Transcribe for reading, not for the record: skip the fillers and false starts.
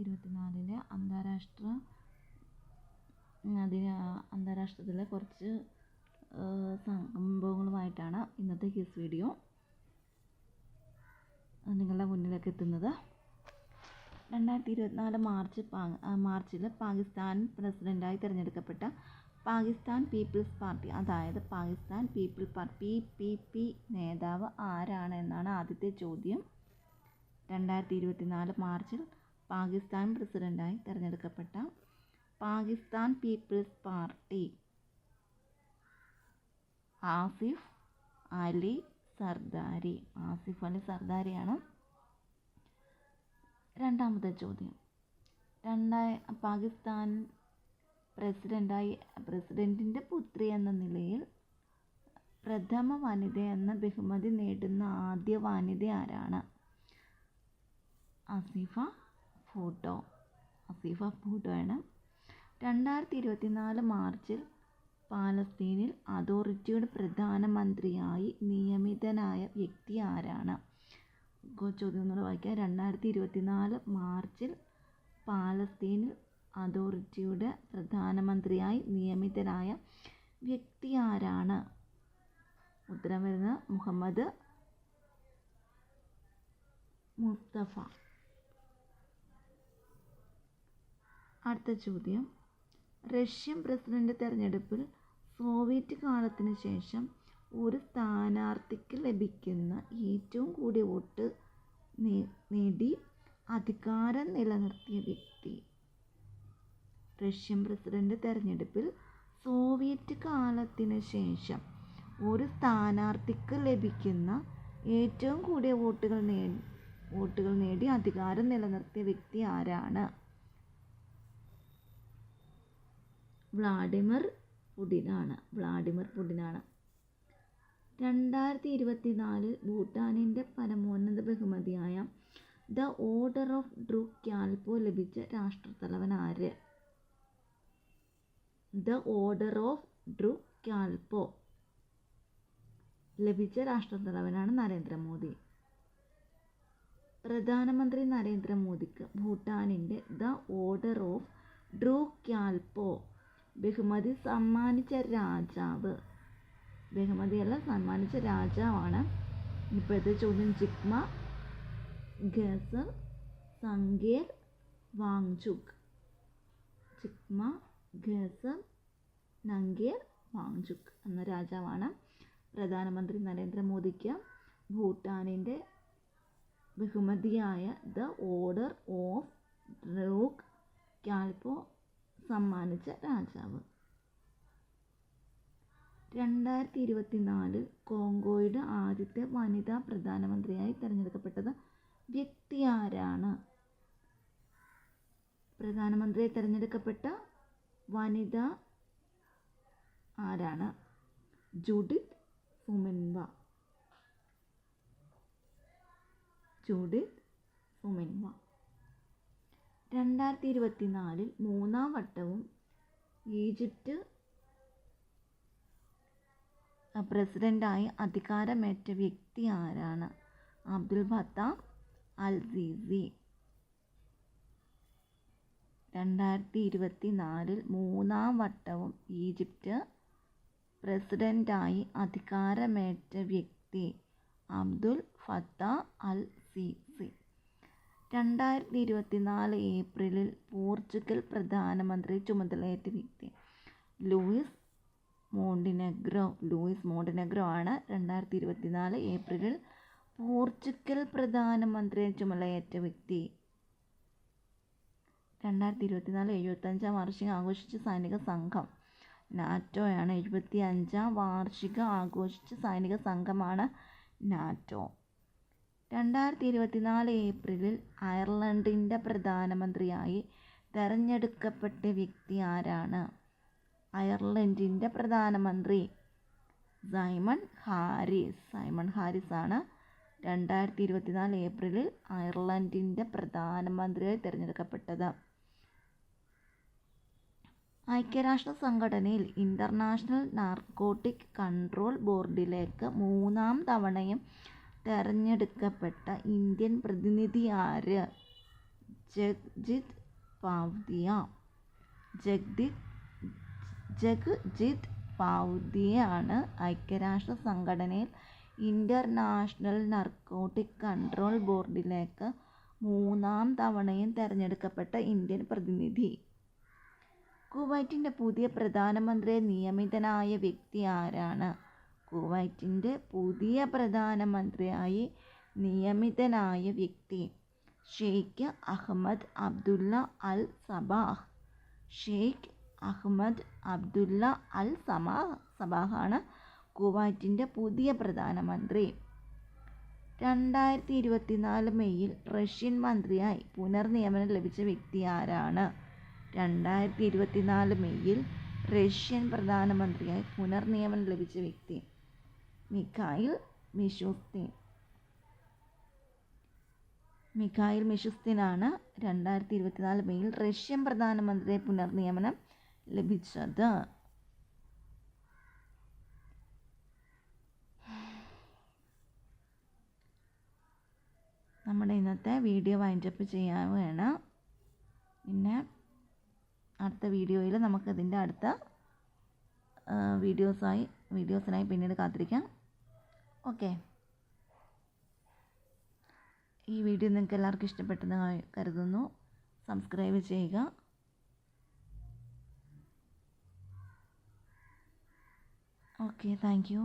2024 അന്താരാഷ്ട്രത്തിലെ കുറച്ച് സംഭവങ്ങളുമായിട്ടാണ് ഇന്നത്തെ quiz video നിങ്ങളുടെ മുന്നിലേക്ക് എത്തുന്നത്. 2024 മാർച്ചിൽ പാകിസ്ഥാൻ പ്രസിഡൻ്റായി തിരഞ്ഞെടുക്കപ്പെട്ട പാകിസ്ഥാൻ പീപ്പിൾസ് പാർട്ടി, അതായത് പാകിസ്ഥാൻ പീപ്പിൾ പാർട്ടി PPP നേതാവ് ആരാണ് എന്നാണ് ആദ്യത്തെ ചോദ്യം. 2024 മാർച്ചിൽ പാകിസ്ഥാൻ പ്രസിഡൻ്റായി തിരഞ്ഞെടുക്കപ്പെട്ട പാകിസ്ഥാൻ പീപ്പിൾസ് പാർട്ടി ആസിഫ് അലി സർദാരിയാണ്. രണ്ടാമത്തെ ചോദ്യം. പാകിസ്ഥാൻ പ്രസിഡൻറ്റിൻ്റെ പുത്രി എന്ന നിലയിൽ പ്രഥമ വനിത എന്ന ബഹുമതി നേടുന്ന ആദ്യ വനിത ആരാണ്? ആസിഫ ഭൂട്ടോയാണ്. 2024 മാർച്ചിൽ പാലസ്തീനിൽ അതോറിറ്റിയുടെ പ്രധാനമന്ത്രിയായി നിയമിതനായ വ്യക്തി ആരാണ്? ചോദ്യം ഒന്നുകൂടെ വായിക്കാം. 2024 മാർച്ചിൽ പാലസ്തീനിൽ അതോറിറ്റിയുടെ പ്രധാനമന്ത്രിയായി നിയമിതനായ വ്യക്തി ആരാണ്? ഉത്തരം വരുന്നത് മുഹമ്മദ് മുസ്തഫ. അടുത്ത ചോദ്യം. റഷ്യൻ പ്രസിഡന്റ് തെരഞ്ഞെടുപ്പിൽ സോവിയറ്റ് കാലത്തിന് ശേഷം ഒരു സ്ഥാനാർത്ഥിക്ക് ലഭിക്കുന്ന ഏറ്റവും കൂടിയ വോട്ട് നേടി അധികാരം നിലനിർത്തിയ വ്യക്തി. റഷ്യൻ പ്രസിഡന്റ് തെരഞ്ഞെടുപ്പിൽ സോവിയറ്റ് കാലത്തിന് ശേഷം ഒരു സ്ഥാനാർത്ഥിക്ക് ലഭിക്കുന്ന ഏറ്റവും കൂടിയ വോട്ടുകൾ നേടി അധികാരം നിലനിർത്തിയ വ്യക്തി ആരാണ്? വ്ളാഡിമിർ പുടിനാണ്. 2024 ഭൂട്ടാനിൻ്റെ പരമോന്നത ബഹുമതിയായ ദ ഓർഡർ ഓഫ് ഡ്രൂക്ക് ക്യാൽപോ ലഭിച്ച രാഷ്ട്രത്തലവൻ ആര്? ദ ഓർഡർ ഓഫ് ഡ്രൂക്ക് ക്യാൽപോ ലഭിച്ച രാഷ്ട്രത്തലവനാണ് നരേന്ദ്രമോദി. പ്രധാനമന്ത്രി നരേന്ദ്രമോദിക്ക് ഭൂട്ടാനിൻ്റെ ദ ഓർഡർ ഓഫ് ഡ്രൂക്ക് ക്യാൽപോ ബഹുമതി സമ്മാനിച്ച രാജാവാണ്. ഇപ്പോഴത്തെ ചോദ്യം. ജിഗ്മ ഖേസർ സംഗേർ വാങ്ചുക് എന്ന രാജാവാണ്. പ്രധാനമന്ത്രി നരേന്ദ്രമോദിക്ക് ഭൂട്ടാനിൻ്റെ ബഹുമതിയായ ദ ഓർഡർ ഓഫ് ഡ്രൂക്ക് ക്യാൽപോ സമ്മാനിച്ച രാജാവ്. 2024 കോങ്കോയുടെ ആദ്യത്തെ വനിതാ പ്രധാനമന്ത്രിയായി തിരഞ്ഞെടുക്കപ്പെട്ട വ്യക്തി ആരാണ്? പ്രധാനമന്ത്രിയായി തിരഞ്ഞെടുക്കപ്പെട്ട വനിത ആരാണ്? ജൂഡിത്ത് സുമിൻവ. 2024 മൂന്നാം വട്ടവും ഈജിപ്റ്റ് പ്രസിഡൻ്റായി അധികാരമേറ്റ വ്യക്തി ആരാണ്? Abdul Fattah al Sisi. 2024 മൂന്നാം വട്ടവും ഈജിപ്റ്റ് പ്രസിഡൻ്റായി അധികാരമേറ്റ വ്യക്തി അബ്ദുൽ ഫത്താഹ് അൽ സിസി. 2024 ഏപ്രിലിൽ പോർച്ചുഗൽ പ്രധാനമന്ത്രി ചുമതലയേറ്റ വ്യക്തി ലൂയിസ് മോണ്ടിനെഗ്രോ ആണ്. 2024 ഏപ്രിലിൽ പോർച്ചുഗൽ പ്രധാനമന്ത്രി ചുമതലയേറ്റ വ്യക്തി. 2024 75ാം വാർഷികം ആഘോഷിച്ച സൈനിക സംഘം നാറ്റോയാണ്. 75ാം വാർഷികം ആഘോഷിച്ച സൈനിക സംഘമാണ് നാറ്റോ. 2024 ഏപ്രിലിൽ അയർലൻഡിൻ്റെ പ്രധാനമന്ത്രിയായി തെരഞ്ഞെടുക്കപ്പെട്ട വ്യക്തി ആരാണ്? അയർലൻഡിൻ്റെ പ്രധാനമന്ത്രി സൈമൺ ഹാരിസ് ആണ്. 2024 ഏപ്രിലിൽ അയർലൻഡിൻ്റെ പ്രധാനമന്ത്രിയായി തിരഞ്ഞെടുക്കപ്പെട്ടത്. ഐക്യരാഷ്ട്ര സംഘടനയിൽ ഇൻ്റർനാഷണൽ നാർക്കോട്ടിക് കൺട്രോൾ ബോർഡിലേക്ക് മൂന്നാം തവണയും തെരഞ്ഞെടുക്കപ്പെട്ട ഇന്ത്യൻ പ്രതിനിധി ആര്? ജഗ്ജിത് പാവ്ദിയ. ജഗ്ജിത് പാവ്ദിയാണ് ഐക്യരാഷ്ട്ര സംഘടനയിൽ ഇൻ്റർനാഷണൽ നർക്കോട്ടിക് കൺട്രോൾ ബോർഡിലേക്ക് 3-ാം തവണയും തിരഞ്ഞെടുക്കപ്പെട്ട ഇന്ത്യൻ പ്രതിനിധി. കുവൈറ്റിൻ്റെ പുതിയ പ്രധാനമന്ത്രിയെ നിയമിതനായ വ്യക്തി ആരാണ്? കുവൈറ്റിൻ്റെ പുതിയ പ്രധാനമന്ത്രിയായി നിയമിതനായ വ്യക്തി ഷെയ്ഖ് അഹമ്മദ് അബ്ദുള്ള അൽ സബാഹ്. ഷെയ്ഖ് അഹമ്മദ് അബ്ദുള്ള അൽ സബാഹാണ് കുവൈറ്റിൻ്റെ പുതിയ പ്രധാനമന്ത്രി. 2024 മെയ്യിൽ റഷ്യൻ മന്ത്രിയായി പുനർനിയമനം ലഭിച്ച വ്യക്തി ആരാണ്? 2024 മെയ്യിൽ റഷ്യൻ പ്രധാനമന്ത്രിയായി പുനർനിയമനം ലഭിച്ച വ്യക്തി മിഖായിൽ മിഷുസ്തിനാണ് 2024 മെയ്യിൽ റഷ്യൻ പ്രധാനമന്ത്രിയായി പുനർനിയമനം ലഭിച്ചത്. നമ്മുടെ ഇന്നത്തെ വീഡിയോ വൈൻഡപ്പ് ചെയ്യാവുകയാണ്. പിന്നെ അടുത്ത വീഡിയോയിൽ നമുക്കതിൻ്റെ അടുത്ത വീഡിയോസിനായി പിന്നീട് കാത്തിരിക്കാം. ഓക്കെ, ഈ വീഡിയോ നിങ്ങൾക്ക് എല്ലാവർക്കും ഇഷ്ടപ്പെട്ടെന്ന് കരുതുന്നു. സബ്സ്ക്രൈബ് ചെയ്യുക. Okay, thank you.